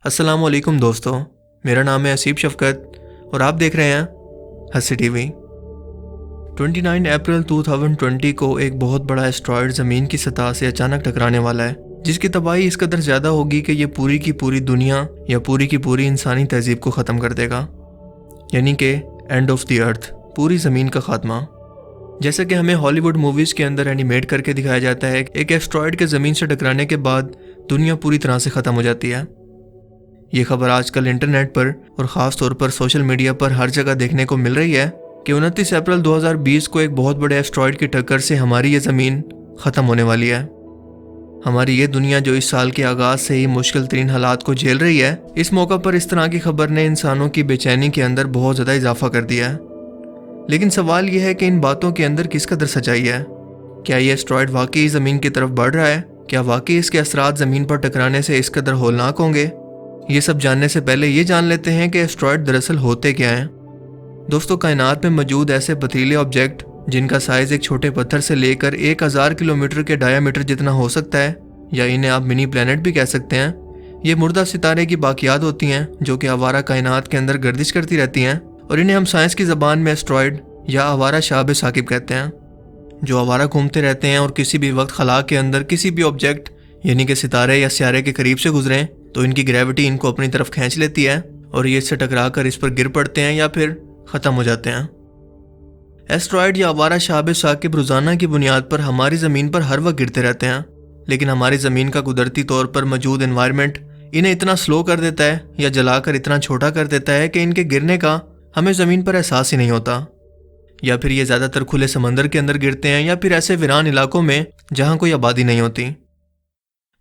अस्सलामुअलैकुम दोस्तों, मेरा नाम है असीब शफ़क़त और आप देख रहे हैं हंसी टीवी। 29 अप्रैल 2020 को एक बहुत बड़ा एस्ट्रॉयड ज़मीन की सतह से अचानक टकराने वाला है, जिसकी तबाही इस कदर ज़्यादा होगी कि ये पूरी की पूरी दुनिया या पूरी की पूरी इंसानी तहजीब को ख़त्म कर देगा, यानी कि एंड ऑफ द अर्थ, पूरी ज़मीन का खात्मा। जैसा कि हमें हॉलीवुड मूवीज़ के अंदर एनिमेट करके दिखाया जाता है, एक एस्ट्रॉयड के ज़मीन से टकराने के बाद दुनिया पूरी तरह से ख़त्म हो जाती है। ये खबर आजकल इंटरनेट पर और ख़ास तौर पर सोशल मीडिया पर हर जगह देखने को मिल रही है कि 29 अप्रैल 2020 को एक बहुत बड़े एस्ट्रॉयड की टक्कर से हमारी ये ज़मीन ख़त्म होने वाली है। हमारी ये दुनिया जो इस साल के आगाज़ से ही मुश्किल तरीन हालात को झेल रही है, इस मौका पर इस तरह की खबर ने इंसानों की बेचैनी के अंदर बहुत ज़्यादा इजाफा कर दिया है। लेकिन सवाल यह है कि इन बातों के अंदर किस कदर सच्चाई है। क्या ये एस्ट्रॉयड वाकई ज़मीन की तरफ बढ़ रहा है? क्या वाकई इसके असरात ज़मीन पर टकराने से इस कदर होलनाक होंगे? ये सब जानने से पहले ये जान लेते हैं कि एस्ट्रॉयड दरअसल होते क्या हैं। दोस्तों, कायनात में मौजूद ऐसे पथरीले ऑब्जेक्ट जिनका साइज़ एक छोटे पत्थर से लेकर 1000 किलोमीटर के डायामीटर जितना हो सकता है, या इन्हें आप मिनी प्लैनेट भी कह सकते हैं, ये मुर्दा सितारे की बाकियात होती हैं जो कि आवारा कायनात के अंदर गर्दिश करती रहती हैं, और इन्हें हम साइंस की ज़बान में एस्ट्रॉयड या आवारा शाब साकिब कहते हैं, जो आवारा घूमते रहते हैं और किसी भी वक्त खला के अंदर किसी भी ऑब्जेक्ट यानी कि सितारे या स्यारे के करीब से गुजरें तो इनकी ग्रेविटी इनको अपनी तरफ खींच लेती है और ये इससे टकरा कर इस पर गिर पड़ते हैं या फिर ख़त्म हो जाते हैं। एस्ट्रॉयड या आवारा शाब साकिब रोज़ाना की बुनियाद पर हमारी ज़मीन पर हर वक्त गिरते रहते हैं, लेकिन हमारी ज़मीन का कुदरती तौर पर मौजूद एनवायरनमेंट इन्हें इतना स्लो कर देता है या जलाकर इतना छोटा कर देता है कि इनके गिरने का हमें ज़मीन पर एहसास ही नहीं होता। या फिर ये ज़्यादातर खुले समंदर के अंदर गिरते हैं या फिर ऐसे वीरान इलाकों में जहाँ कोई आबादी नहीं होती।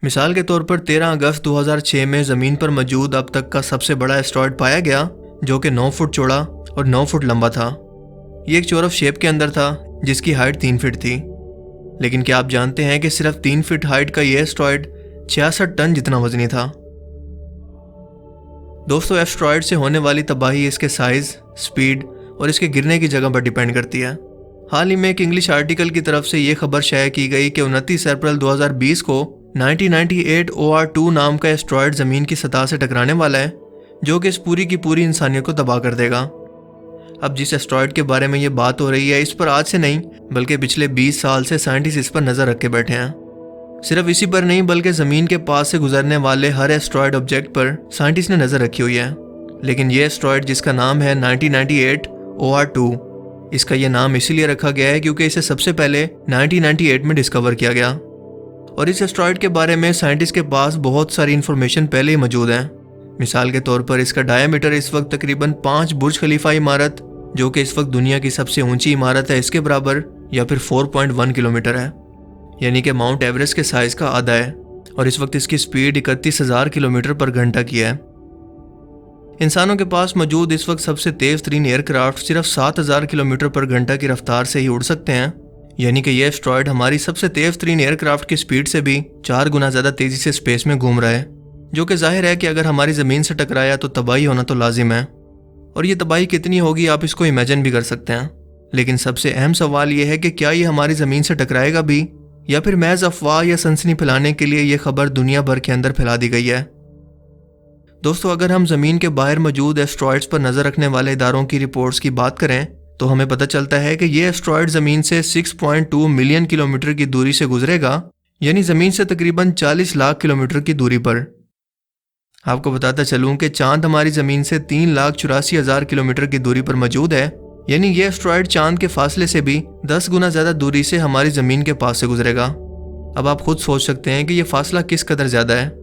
मिसाल के तौर पर 13 अगस्त 2006 में ज़मीन पर मौजूद अब तक का सबसे बड़ा एस्ट्रॉयड पाया गया, जो कि 9 फुट चौड़ा और 9 फुट लंबा था। ये एक चौरफ शेप के अंदर था जिसकी हाइट 3 फीट थी। लेकिन क्या आप जानते हैं कि सिर्फ 3 फीट हाइट का ये एस्ट्रॉयड 66 टन जितना वजनी था। दोस्तों, एस्ट्रॉयड से होने वाली तबाही इसके साइज़, स्पीड और इसके गिरने की जगह पर डिपेंड करती है। हाल ही में एक इंग्लिश आर्टिकल की तरफ से ये खबर शाया की गई कि 29 अप्रैल 2020 को 1998 OR2 नाम का एस्ट्रॉयड ज़मीन की सतह से टकराने वाला है, जो कि इस पूरी की पूरी इंसानियत को तबाह कर देगा। अब जिस एस्ट्रॉयड के बारे में ये बात हो रही है, इस पर आज से नहीं बल्कि पिछले 20 साल से साइंटिस्ट इस पर नज़र रख के बैठे हैं। सिर्फ इसी पर नहीं बल्कि ज़मीन के पास से गुजरने वाले हर एस्ट्रॉयड ऑब्जेक्ट पर साइंटिस्ट ने नज़र रखी हुई है। लेकिन ये एस्ट्रॉयड जिसका नाम है 1998 OR2, इसका यह नाम इसीलिए रखा गया है क्योंकि इसे सबसे पहले 1998 में डिस्कवर किया गया, और इस एस्ट्रॉयड के बारे में साइंटिस्ट के पास बहुत सारी इन्फॉर्मेशन पहले ही मौजूद है। मिसाल के तौर पर इसका डायमीटर इस वक्त तकरीबन 5 बुर्ज खलीफा इमारत, जो कि इस वक्त दुनिया की सबसे ऊंची इमारत है, इसके बराबर या फिर 4.1 किलोमीटर है, यानी कि माउंट एवरेस्ट के साइज़ का आधा है, और इस वक्त इसकी स्पीड 31,000 किलोमीटर पर घंटा की है। इंसानों के पास मौजूद इस वक्त सबसे तेज़ तरीन एयरक्राफ्ट सिर्फ 7,000 किलोमीटर पर घंटा की रफ्तार से ही उड़ सकते हैं, यानी कि यह एस्ट्रॉयड हमारी सबसे तेज़ तरीन एयरक्राफ्ट की स्पीड से भी 4 गुना ज़्यादा तेज़ी से स्पेस में घूम रहा है, जो कि जाहिर है कि अगर हमारी ज़मीन से टकराया तो तबाही होना तो लाजिम है। और ये तबाही कितनी होगी आप इसको इमेजिन भी कर सकते हैं। लेकिन सबसे अहम सवाल ये है कि क्या ये हमारी ज़मीन से टकराएगा भी, या फिर महज अफवाह या सनसनी फैलाने के लिए ये खबर दुनिया भर के अंदर फैला दी गई है। दोस्तों, अगर हम ज़मीन के बाहर मौजूद एस्ट्रॉयड्स पर नज़र रखने वाले इदारों की रिपोर्ट्स की बात करें तो हमें पता चलता है कि ये एस्ट्रॉयड ज़मीन से 6.2 मिलियन किलोमीटर की दूरी से गुजरेगा, यानी ज़मीन से तकरीबन 40 लाख किलोमीटर की दूरी पर। आपको बताता चलूँ कि चांद हमारी ज़मीन से 3,84,000 किलोमीटर की दूरी पर मौजूद है, यानी ये एस्ट्रॉयड चांद के फासले से भी 10 गुना ज़्यादा दूरी से हमारी ज़मीन के पास से गुजरेगा। अब आप खुद सोच सकते हैं कि यह फासला किस कदर ज़्यादा है।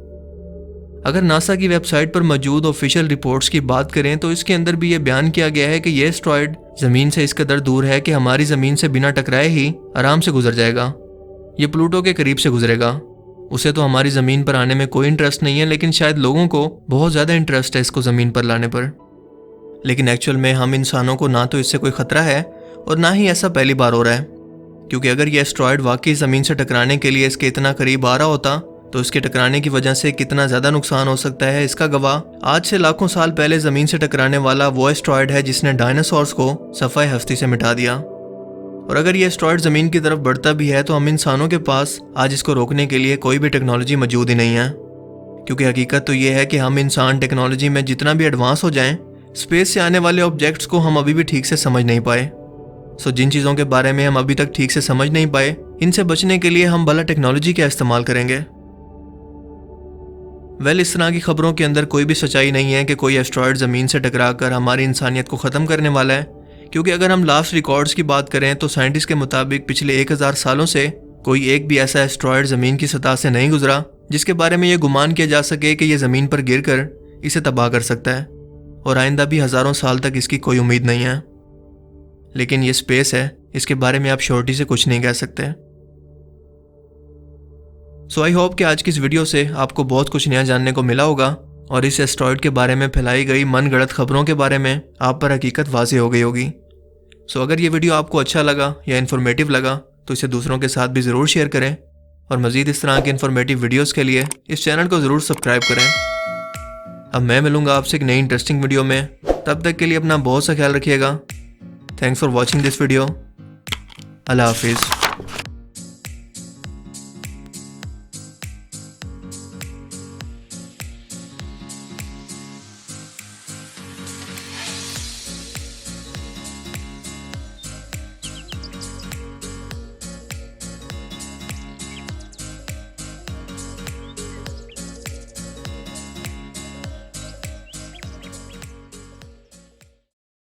अगर नासा की वेबसाइट पर मौजूद ऑफिशियल रिपोर्ट्स की बात करें तो इसके अंदर भी ये बयान किया गया है कि यह एस्ट्रॉयड ज़मीन से इस कदर दूर है कि हमारी ज़मीन से बिना टकराए ही आराम से गुजर जाएगा। ये प्लूटो के करीब से गुजरेगा। उसे तो हमारी ज़मीन पर आने में कोई इंटरेस्ट नहीं है, लेकिन शायद लोगों को बहुत ज़्यादा इंटरेस्ट है इसको ज़मीन पर लाने पर। लेकिन एक्चुअल में हम इंसानों को ना तो इससे कोई ख़तरा है और ना ही ऐसा पहली बार हो रहा है, क्योंकि अगर ये एस्ट्रॉयड वाकई ज़मीन से टकराने के लिए इसके इतना करीब आ रहा होता तो इसके टकराने की वजह से कितना ज़्यादा नुकसान हो सकता है, इसका गवाह आज से लाखों साल पहले ज़मीन से टकराने वाला वो एस्ट्रॉयड है जिसने डायनासोर्स को सफ़ाए हस्ती से मिटा दिया। और अगर ये एस्ट्रॉयड ज़मीन की तरफ बढ़ता भी है तो हम इंसानों के पास आज इसको रोकने के लिए कोई भी टेक्नोलॉजी मौजूद ही नहीं है, क्योंकि हकीकत तो ये है कि हम इंसान टेक्नोलॉजी में जितना भी एडवांस हो जाएं, स्पेस से आने वाले ऑब्जेक्ट्स को हम अभी भी ठीक से समझ नहीं पाए। सो जिन चीज़ों के बारे में हम अभी तक ठीक से समझ नहीं पाए, इनसे बचने के लिए हम भला टेक्नोलॉजी क्या इस्तेमाल करेंगे? इस तरह की खबरों के अंदर कोई भी सच्चाई नहीं है कि कोई एस्ट्रॉयड ज़मीन से टकरा कर हमारी इंसानियत को ख़त्म करने वाला है, क्योंकि अगर हम लास्ट रिकॉर्ड्स की बात करें तो साइंटिस्ट के मुताबिक पिछले 1000 सालों से कोई एक भी ऐसा एस्ट्रॉयड ज़मीन की सतह से नहीं गुजरा जिसके बारे में ये गुमान किया जा सके कि यह ज़मीन पर गिरकर इसे तबाह कर सकता है, और आइंदा भी हज़ारों साल तक इसकी कोई उम्मीद नहीं है। लेकिन ये स्पेस है, इसके बारे में आप श्योरिटी से कुछ नहीं कह सकते। सो आई होप कि आज की इस वीडियो से आपको बहुत कुछ नया जानने को मिला होगा और इस एस्ट्रॉयड के बारे में फैलाई गई मनगढ़ंत खबरों के बारे में आप पर हकीकत वाज़ेह हो गई होगी। सो अगर ये वीडियो आपको अच्छा लगा या इन्फॉर्मेटिव लगा तो इसे दूसरों के साथ भी ज़रूर शेयर करें, और मज़ीद इस तरह के इन्फॉर्मेटिव वीडियोज़ के लिए इस चैनल को ज़रूर सब्सक्राइब करें। अब मैं मिलूँगा आपसे एक नई इंटरेस्टिंग वीडियो में, तब तक के लिए अपना बहुत सा ख्याल रखिएगा। Thanks for watching this video. अल्लाह हाफिज़।